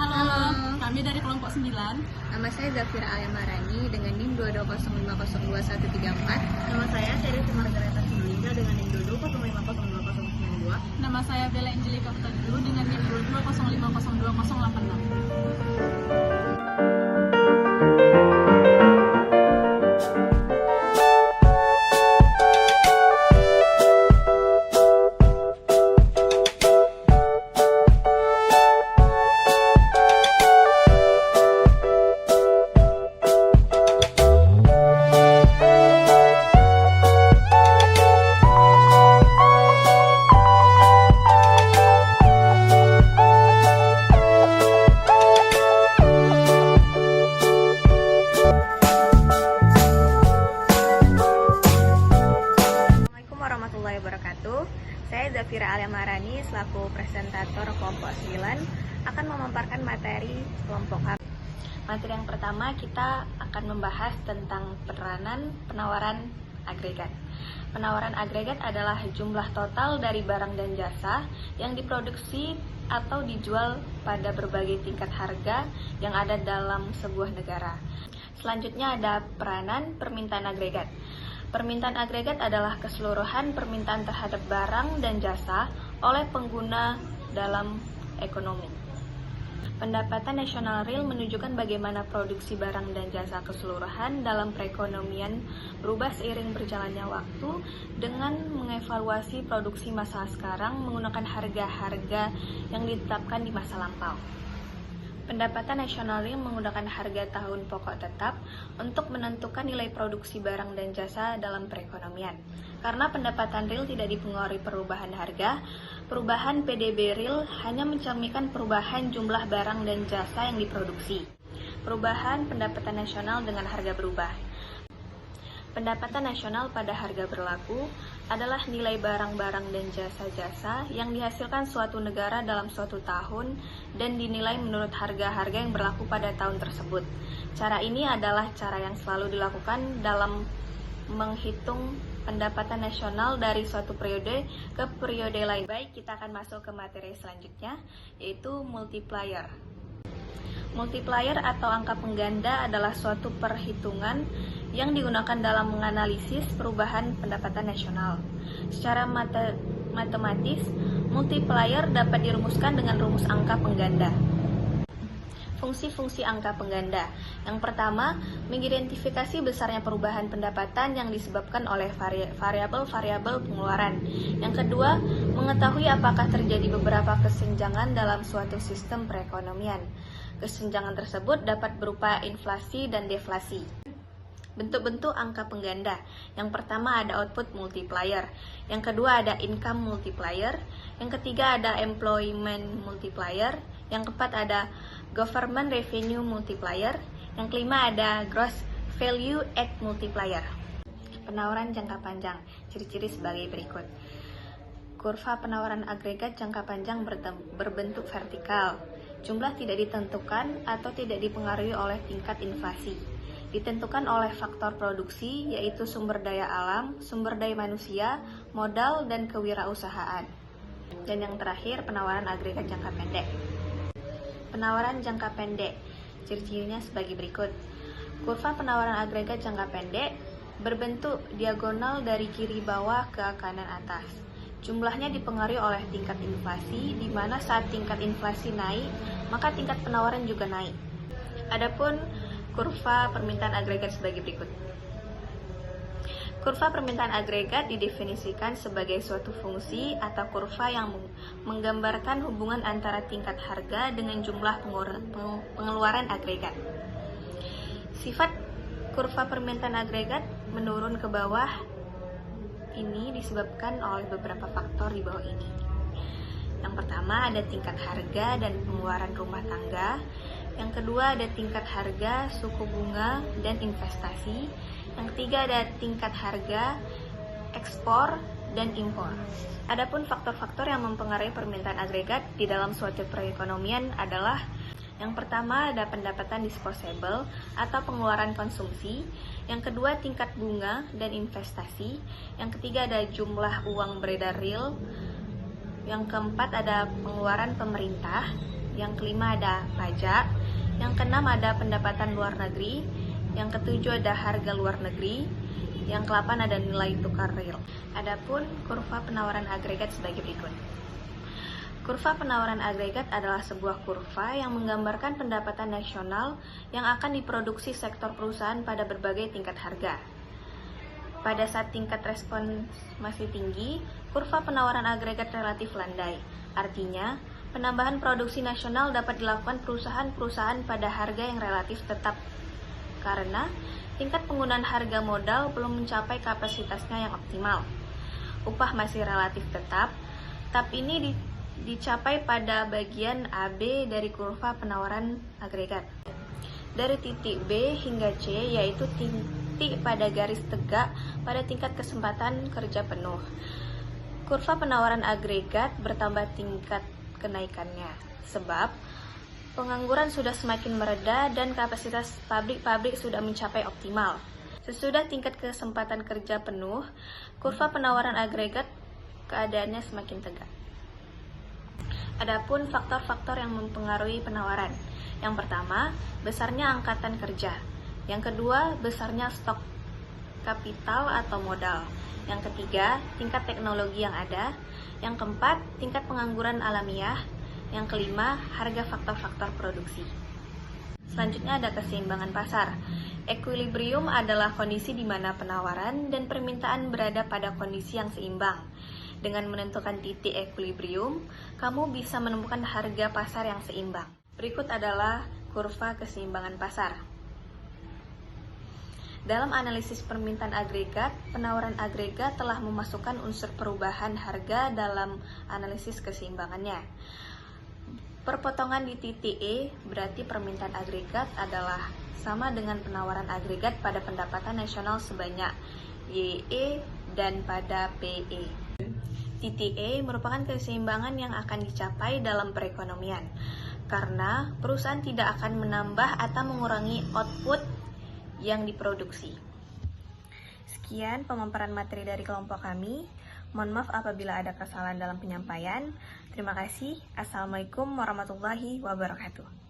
Halo, kami dari kelompok 9. Nama saya Zafira Aliamarani dengan NIM 220502134. Nama saya Seri Margareta Sinulinga dengan NIM 220502092. Nama saya Bella Angelika Putadu dengan NIM 220502086. Assalamualaikum warahmatullahi wabarakatuh. Saya Zafira Aliamarani selaku presentator kelompok 9 akan memaparkan materi kelompok kami. Materi yang pertama kita akan membahas tentang penawaran agregat. Penawaran agregat adalah jumlah total dari barang dan jasa yang diproduksi atau dijual pada berbagai tingkat harga yang ada dalam sebuah negara. Selanjutnya ada peranan permintaan agregat. Permintaan agregat adalah keseluruhan permintaan terhadap barang dan jasa oleh pengguna dalam ekonomi. Pendapatan nasional real menunjukkan bagaimana produksi barang dan jasa keseluruhan dalam perekonomian berubah seiring berjalannya waktu dengan mengevaluasi produksi masa sekarang menggunakan harga-harga yang ditetapkan di masa lampau. Pendapatan nasional real menggunakan harga tahun pokok tetap untuk menentukan nilai produksi barang dan jasa dalam perekonomian. Karena pendapatan real tidak dipengaruhi perubahan harga, perubahan PDB real hanya mencerminkan perubahan jumlah barang dan jasa yang diproduksi. Perubahan pendapatan nasional dengan harga berubah. Pendapatan nasional pada harga berlaku adalah nilai barang-barang dan jasa-jasa yang dihasilkan suatu negara dalam suatu tahun dan dinilai menurut harga-harga yang berlaku pada tahun tersebut. Cara ini adalah cara yang selalu dilakukan dalam menghitung pendapatan nasional dari suatu periode ke periode lain. Baik, kita akan masuk ke materi selanjutnya, yaitu multiplier. Multiplier atau angka pengganda adalah suatu perhitungan yang digunakan dalam menganalisis perubahan pendapatan nasional. Secara matematis, multiplier dapat dirumuskan dengan rumus angka pengganda. Fungsi-fungsi angka pengganda. Yang pertama, mengidentifikasi besarnya perubahan pendapatan yang disebabkan oleh variabel-variabel pengeluaran. Yang kedua, mengetahui apakah terjadi beberapa kesenjangan dalam suatu sistem perekonomian. Kesenjangan tersebut dapat berupa inflasi dan deflasi. Bentuk-bentuk angka pengganda. Yang pertama ada output multiplier, yang kedua ada income multiplier, yang ketiga ada employment multiplier, yang keempat ada government revenue multiplier, yang kelima ada gross value add multiplier. Penawaran jangka panjang. Ciri-ciri sebagai berikut. Kurva penawaran agregat jangka panjang berbentuk vertikal. Jumlah tidak ditentukan atau tidak dipengaruhi oleh tingkat inflasi. Ditentukan oleh faktor produksi, yaitu sumber daya alam, sumber daya manusia, modal, dan kewirausahaan. Dan yang terakhir, penawaran agregat jangka pendek. Penawaran jangka pendek, ciri-cirinya sebagai berikut. Kurva penawaran agregat jangka pendek berbentuk diagonal dari kiri bawah ke kanan atas. Jumlahnya dipengaruhi oleh tingkat inflasi, di mana saat tingkat inflasi naik, maka tingkat penawaran juga naik. Adapun kurva permintaan agregat sebagai berikut. Kurva permintaan agregat didefinisikan sebagai suatu fungsi atau kurva yang menggambarkan hubungan antara tingkat harga dengan jumlah pengeluaran agregat. Sifat kurva permintaan agregat menurun ke bawah ini disebabkan oleh beberapa faktor di bawah ini. Yang pertama ada tingkat harga dan pengeluaran rumah tangga. Yang kedua ada tingkat harga, suku bunga, dan investasi. Yang ketiga ada tingkat harga, ekspor, dan impor. Adapun faktor-faktor yang mempengaruhi permintaan agregat di dalam suatu perekonomian adalah yang pertama ada pendapatan disposable atau pengeluaran konsumsi. Yang kedua tingkat bunga dan investasi. Yang ketiga ada jumlah uang beredar real. Yang keempat ada pengeluaran pemerintah. Yang kelima ada pajak. Yang keenam ada pendapatan luar negeri. Yang ketujuh ada harga luar negeri. Yang ke-8 ada nilai tukar real. Adapun kurva penawaran agregat sebagai berikut. Kurva penawaran agregat adalah sebuah kurva yang menggambarkan pendapatan nasional yang akan diproduksi sektor perusahaan pada berbagai tingkat harga. Pada saat tingkat respons masih tinggi, kurva penawaran agregat relatif landai. Artinya, penambahan produksi nasional dapat dilakukan perusahaan-perusahaan pada harga yang relatif tetap karena tingkat penggunaan harga modal belum mencapai kapasitasnya yang optimal. Upah masih relatif tetap, tapi ini dicapai pada bagian AB dari kurva penawaran agregat. Dari titik B hingga C, yaitu titik pada garis tegak pada tingkat kesempatan kerja penuh. Kurva penawaran agregat bertambah tingkat kenaikannya, sebab pengangguran sudah semakin mereda dan kapasitas pabrik-pabrik sudah mencapai optimal. Sesudah tingkat kesempatan kerja penuh, kurva penawaran agregat keadaannya semakin tegak. Adapun faktor-faktor yang mempengaruhi penawaran. Yang pertama, besarnya angkatan kerja. Yang kedua, besarnya stok kapital atau modal. Yang ketiga, tingkat teknologi yang ada. Yang keempat, tingkat pengangguran alamiah. Yang kelima, harga faktor-faktor produksi. Selanjutnya ada keseimbangan pasar. Equilibrium adalah kondisi di mana penawaran dan permintaan berada pada kondisi yang seimbang. Dengan menentukan titik equilibrium, kamu bisa menemukan harga pasar yang seimbang. Berikut adalah kurva keseimbangan pasar. Dalam analisis permintaan agregat, penawaran agregat telah memasukkan unsur perubahan harga dalam analisis keseimbangannya. Perpotongan di titik E berarti permintaan agregat adalah sama dengan penawaran agregat pada pendapatan nasional sebanyak YE dan pada PE. Titik E merupakan keseimbangan yang akan dicapai dalam perekonomian, karena perusahaan tidak akan menambah atau mengurangi output yang diproduksi. Sekian pemaparan materi dari kelompok kami. Mohon maaf apabila ada kesalahan dalam penyampaian. Terima kasih. Assalamualaikum warahmatullahi wabarakatuh.